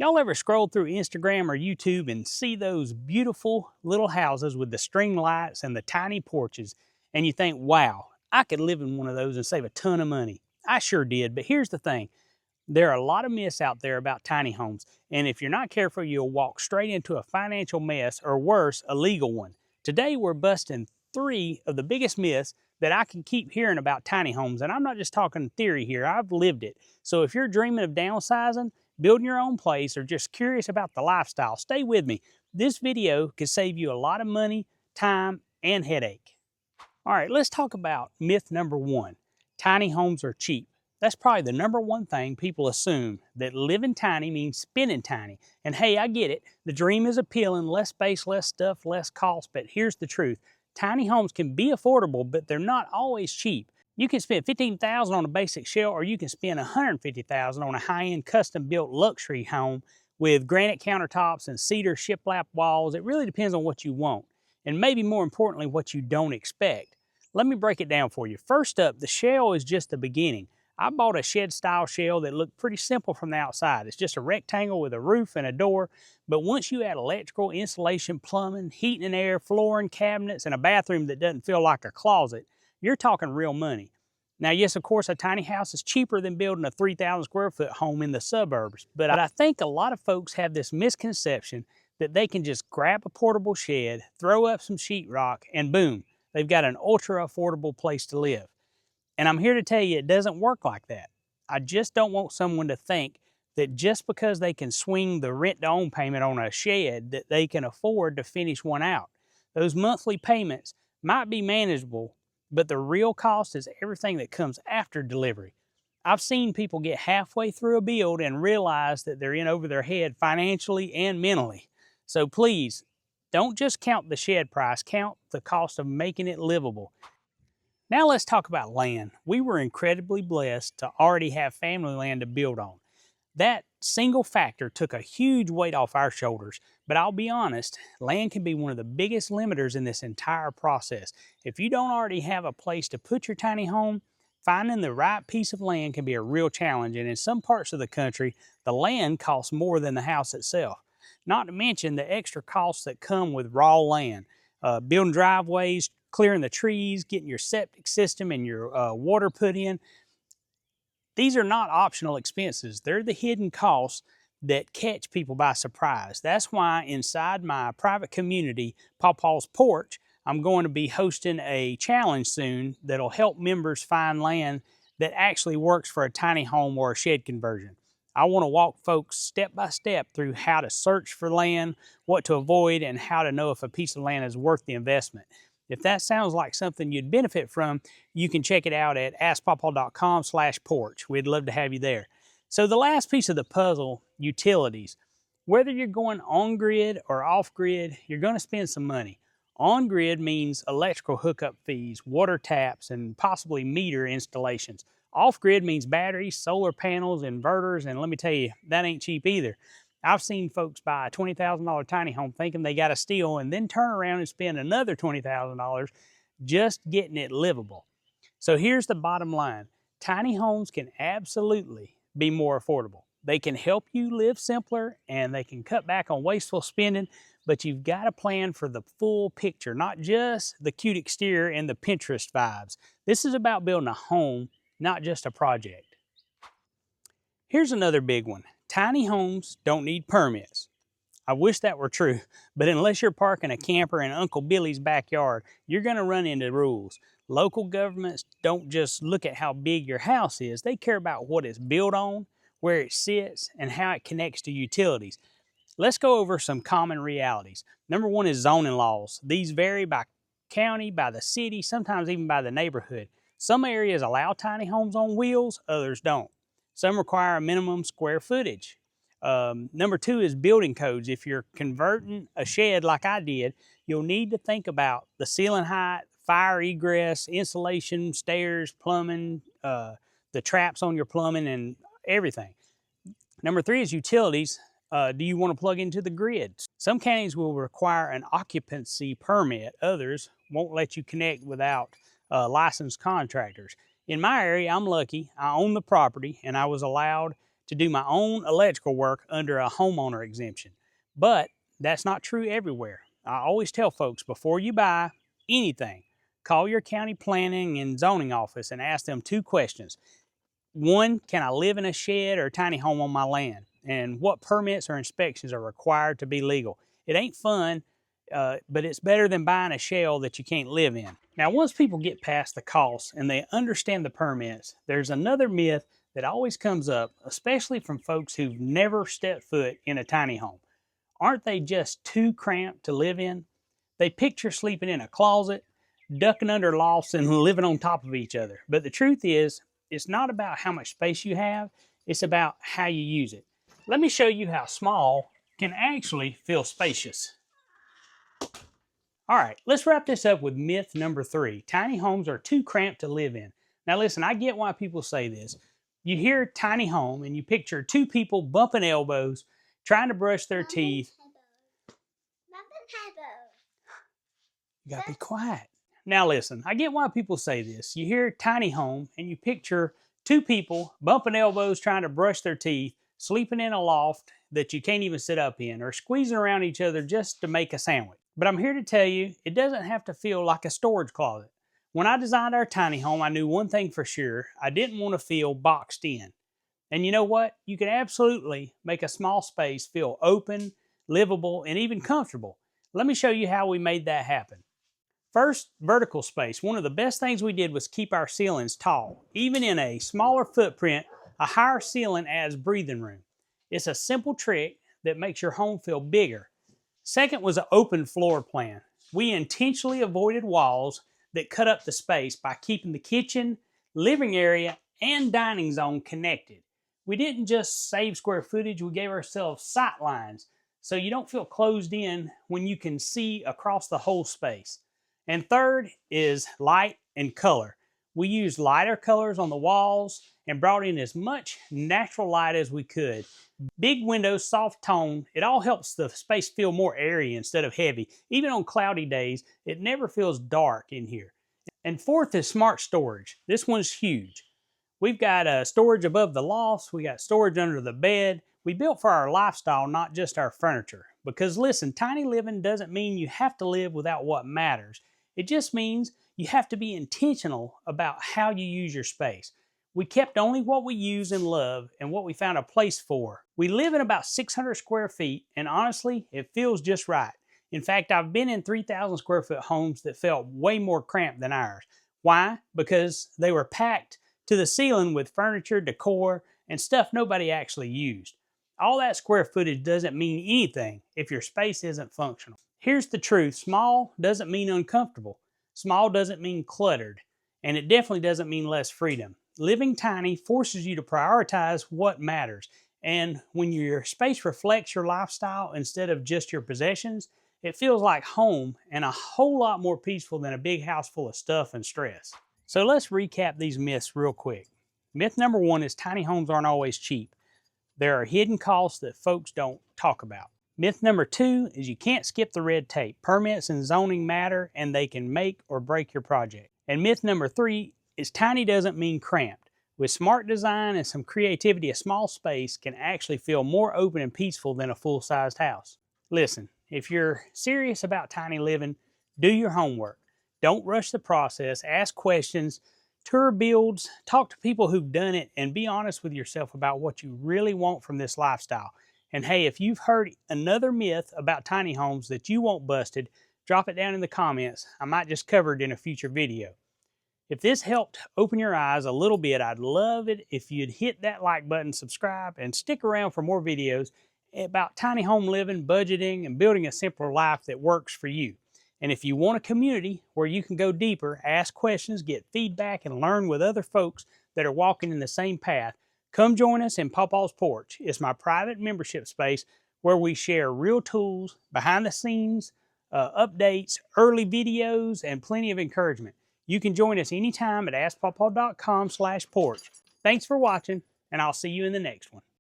Y'all ever scroll through Instagram or YouTube and see those beautiful little houses with the string lights and the tiny porches, and you think, wow, I could live in one of those and save a ton of money? I sure did, but here's the thing. There are a lot of myths out there about tiny homes, and if you're not careful, you'll walk straight into a financial mess or worse, a legal one. Today, we're busting 3 of the biggest myths that I can keep hearing about tiny homes, and I'm not just talking theory here, I've lived it. So if you're dreaming of downsizing, building your own place, or just curious about the lifestyle, stay with me. This video could save you a lot of money, time, and headache. All right, let's talk about myth number 1. Tiny homes are cheap. That's probably the number 1 thing people assume, that living tiny means spending tiny. And hey, I get it. The dream is appealing, less space, less stuff, less cost, but here's the truth. Tiny homes can be affordable, but they're not always cheap. You can spend $15,000 on a basic shell, or you can spend $150,000 on a high-end custom-built luxury home with granite countertops and cedar shiplap walls. It really depends on what you want, and maybe more importantly, what you don't expect. Let me break it down for you. First up, the shell is just the beginning. I bought a shed-style shell that looked pretty simple from the outside. It's just a rectangle with a roof and a door, but once you add electrical, insulation, plumbing, heating and air, flooring, cabinets, and a bathroom that doesn't feel like a closet, you're talking real money. Now, yes, of course, a tiny house is cheaper than building a 3,000 square foot home in the suburbs, but I think a lot of folks have this misconception that they can just grab a portable shed, throw up some sheetrock, and boom, they've got an ultra affordable place to live. And I'm here to tell you it doesn't work like that. I just don't want someone to think that just because they can swing the rent-to-own payment on a shed that they can afford to finish one out. Those monthly payments might be manageable, but the real cost is everything that comes after delivery. I've seen people get halfway through a build and realize that they're in over their head financially and mentally. So please, don't just count the shed price, count the cost of making it livable. Now let's talk about land. We were incredibly blessed to already have family land to build on. That single factor took a huge weight off our shoulders, but I'll be honest, land can be one of the biggest limiters in this entire process. If you don't already have a place to put your tiny home, finding the right piece of land can be a real challenge, and in some parts of the country, the land costs more than the house itself. Not to mention the extra costs that come with raw land. Building driveways, clearing the trees, getting your septic system and your water put in. These are not optional expenses. They're the hidden costs that catch people by surprise. That's why inside my private community, PawPaw's Porch, I'm going to be hosting a challenge soon that'll help members find land that actually works for a tiny home or a shed conversion. I want to walk folks step by step through how to search for land, what to avoid, and how to know if a piece of land is worth the investment. If that sounds like something you'd benefit from, you can check it out at askpawpaw.com/porch. We'd love to have you there. So the last piece of the puzzle, utilities. Whether you're going on-grid or off-grid, you're going to spend some money. On-grid means electrical hookup fees, water taps, and possibly meter installations. Off-grid means batteries, solar panels, inverters, and let me tell you, that ain't cheap either. I've seen folks buy a $20,000 tiny home thinking they got a steal and then turn around and spend another $20,000 just getting it livable. So here's the bottom line. Tiny homes can absolutely be more affordable. They can help you live simpler and they can cut back on wasteful spending, but you've got to plan for the full picture, not just the cute exterior and the Pinterest vibes. This is about building a home, not just a project. Here's another big one. Tiny homes don't need permits. I wish that were true, but unless you're parking a camper in Uncle Billy's backyard, you're going to run into rules. Local governments don't just look at how big your house is. They care about what it's built on, where it sits, and how it connects to utilities. Let's go over some common realities. Number 1 is zoning laws. These vary by county, by the city, sometimes even by the neighborhood. Some areas allow tiny homes on wheels, others don't. Some require a minimum square footage. Number 2 is building codes. If you're converting a shed like I did, you'll need to think about the ceiling height, fire egress, insulation, stairs, plumbing, the traps on your plumbing, and everything. Number 3 is utilities. Do you want to plug into the grid? Some counties will require an occupancy permit. Others won't let you connect without licensed contractors. In my area, I'm lucky. I own the property and I was allowed to do my own electrical work under a homeowner exemption. But that's not true everywhere. I always tell folks before you buy anything, call your county planning and zoning office and ask them 2 questions. 1, can I live in a shed or a tiny home on my land? And what permits or inspections are required to be legal? It ain't fun, but it's better than buying a shell that you can't live in. Now, once people get past the costs and they understand the permits, there's another myth that always comes up, especially from folks who've never stepped foot in a tiny home. Aren't they just too cramped to live in? They picture sleeping in a closet, ducking under lofts, and living on top of each other. But the truth is, it's not about how much space you have, it's about how you use it. Let me show you how small can actually feel spacious. All right, let's wrap this up with myth number 3. Tiny homes are too cramped to live in. Now listen, I get why people say this. You hear tiny home and you picture 2 people bumping elbows, trying to brush their teeth. You gotta be quiet. Now listen, I get why people say this. You hear tiny home and you picture 2 people bumping elbows trying to brush their teeth, sleeping in a loft that you can't even sit up in, or squeezing around each other just to make a sandwich. But I'm here to tell you, it doesn't have to feel like a storage closet. When I designed our tiny home, I knew one thing for sure. I didn't want to feel boxed in. And you know what? You can absolutely make a small space feel open, livable, and even comfortable. Let me show you how we made that happen. First, vertical space. One of the best things we did was keep our ceilings tall. Even in a smaller footprint, a higher ceiling adds breathing room. It's a simple trick that makes your home feel bigger. Second was an open floor plan. We intentionally avoided walls that cut up the space by keeping the kitchen, living area, and dining zone connected. We didn't just save square footage, we gave ourselves sight lines so you don't feel closed in when you can see across the whole space. And third is light and color. We used lighter colors on the walls and brought in as much natural light as we could. Big windows, soft tone, it all helps the space feel more airy instead of heavy. Even on cloudy days, it never feels dark in here. And fourth is smart storage. This one's huge. We've got storage above the lofts, we got storage under the bed. We built for our lifestyle, not just our furniture. Because listen, tiny living doesn't mean you have to live without what matters. It just means you have to be intentional about how you use your space. We kept only what we use and love and what we found a place for. We live in about 600 square feet, and honestly, it feels just right. In fact, I've been in 3,000 square foot homes that felt way more cramped than ours. Why? Because they were packed to the ceiling with furniture, decor, and stuff nobody actually used. All that square footage doesn't mean anything if your space isn't functional. Here's the truth, small doesn't mean uncomfortable. Small doesn't mean cluttered, and it definitely doesn't mean less freedom. Living tiny forces you to prioritize what matters, and when your space reflects your lifestyle instead of just your possessions, it feels like home and a whole lot more peaceful than a big house full of stuff and stress. So let's recap these myths real quick. Myth number 1 is tiny homes aren't always cheap. There are hidden costs that folks don't talk about. Myth number 2 is you can't skip the red tape. Permits and zoning matter, and they can make or break your project. And myth number 3 is tiny doesn't mean cramped. With smart design and some creativity, a small space can actually feel more open and peaceful than a full-sized house. Listen, if you're serious about tiny living, do your homework. Don't rush the process, ask questions, tour builds, talk to people who've done it, and be honest with yourself about what you really want from this lifestyle. And hey, if you've heard another myth about tiny homes that you want busted, drop it down in the comments. I might just cover it in a future video. If this helped open your eyes a little bit, I'd love it if you'd hit that like button, subscribe, and stick around for more videos about tiny home living, budgeting, and building a simpler life that works for you. And if you want a community where you can go deeper, ask questions, get feedback, and learn with other folks that are walking in the same path, come join us in PawPaw's Porch. It's my private membership space where we share real tools, behind the scenes, updates, early videos, and plenty of encouragement. You can join us anytime at askpawpaw.com/porch. Thanks for watching, and I'll see you in the next one.